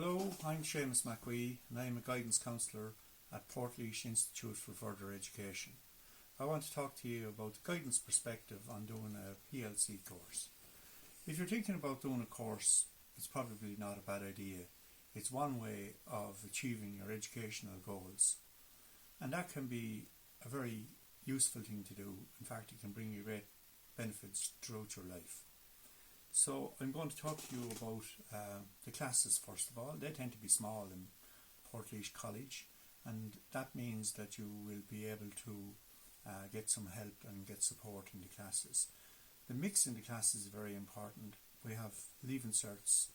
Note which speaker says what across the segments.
Speaker 1: Hello, I'm Seamus McWee and I'm a guidance counsellor at Portlaoise Institute for Further Education. I want to talk to you about the guidance perspective on doing a PLC course. If you're thinking about doing a course, it's probably not a bad idea. It's one way of achieving your educational goals, and that can be a very useful thing to do. In fact, it can bring you great benefits throughout your life. So I'm going to talk to you about the classes first of all. They tend to be small in Portlaoise College, and that means that you will be able to get some help and get support in the classes. The mix in the classes is very important. We have Leaving Certs,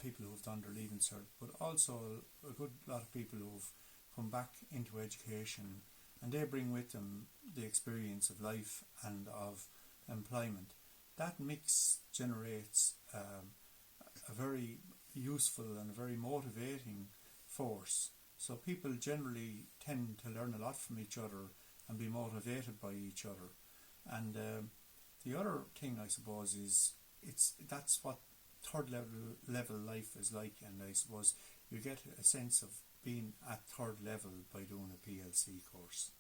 Speaker 1: people who have done their Leaving Cert, but also a good lot of people who have come back into education, and they bring with them the experience of life and of employment. That mix generates a very useful and a very motivating force. So people generally tend to learn a lot from each other and be motivated by each other. And the other thing, I suppose, is that's what third level life is like, and I suppose you get a sense of being at third level by doing a PLC course.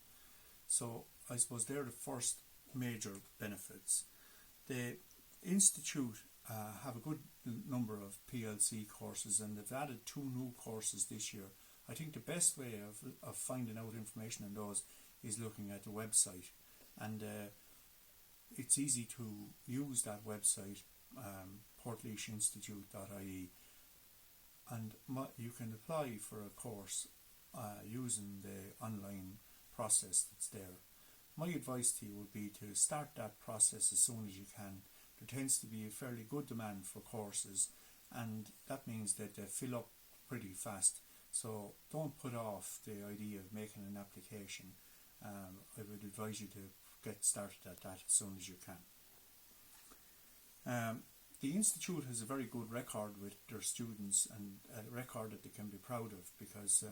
Speaker 1: So I suppose they're the first major benefits. The Institute have a good number of PLC courses, and they've added 2 new courses this year. I think the best way of finding out information on those is looking at the website, and it's easy to use that website, portlaoiseinstitute.ie, and you can apply for a course using the online process that's there. My advice to you would be to start that process as soon as you can. There tends to be a fairly good demand for courses, and that means that they fill up pretty fast. So don't put off the idea of making an application. I would advise you to get started at that as soon as you can. The Institute has a very good record with their students, and a record that they can be proud of, because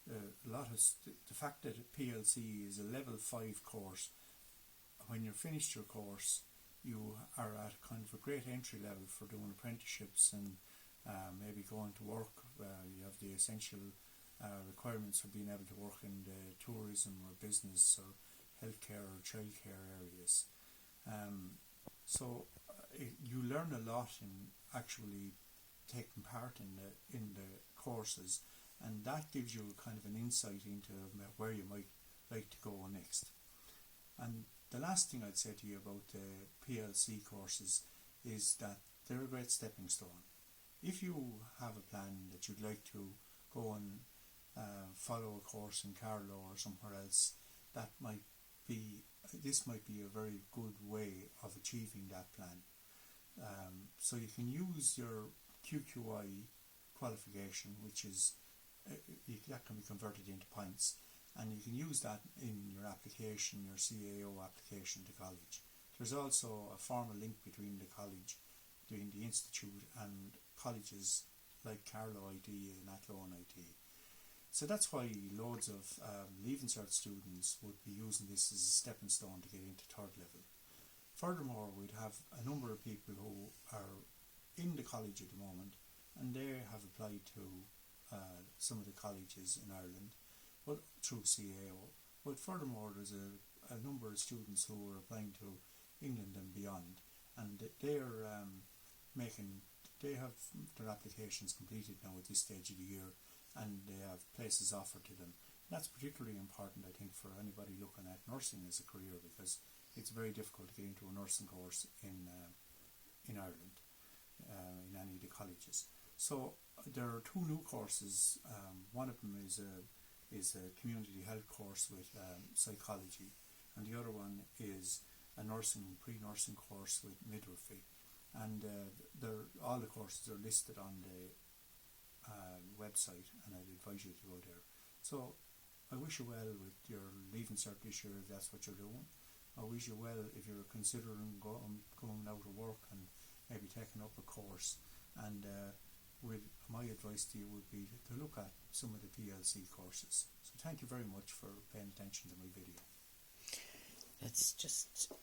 Speaker 1: the fact that a PLC is a level 5 course, when you're finished your course, you are at kind of a great entry level for doing apprenticeships and maybe going to work. You have the essential requirements for being able to work in the tourism or business or healthcare or childcare areas. So you learn a lot in actually taking part in the courses, and that gives you kind of an insight into where you might like to go next. And the last thing I'd say to you about the PLC courses is that they're a great stepping stone. If you have a plan that you'd like to go and follow a course in Carlow or somewhere else, this might be a very good way of achieving that plan. So you can use your QQI qualification, which is that can be converted into points, and you can use that in your application, your CAO application to college. There's also a formal link between the college, between the Institute and colleges like Carlow IT and Athlone IT. So that's why loads of Leaving Cert students would be using this as a stepping stone to get into third level. Furthermore, we'd have a number of people who are in the college at the moment, and they have applied to some of the colleges in Ireland, but through CAO. But furthermore, there's a number of students who are applying to England and beyond, and they have their applications completed now at this stage of the year, and they have places offered to them. That's particularly important, I think, for anybody looking at nursing as a career, because it's very difficult to get into a nursing course in Ireland, in any of the colleges. So there are 2 new courses. One of them is a community health course with psychology, and the other one is a pre-nursing course with midwifery. And all the courses are listed on the website, and I'd advise you to go there. So I wish you well with your Leaving Cert this year, if that's what you're doing. I wish you well if you're considering going out of work and maybe taking up a course. And my advice to you would be to look at some of the PLC courses. So thank you very much for paying attention to my video.
Speaker 2: Let's just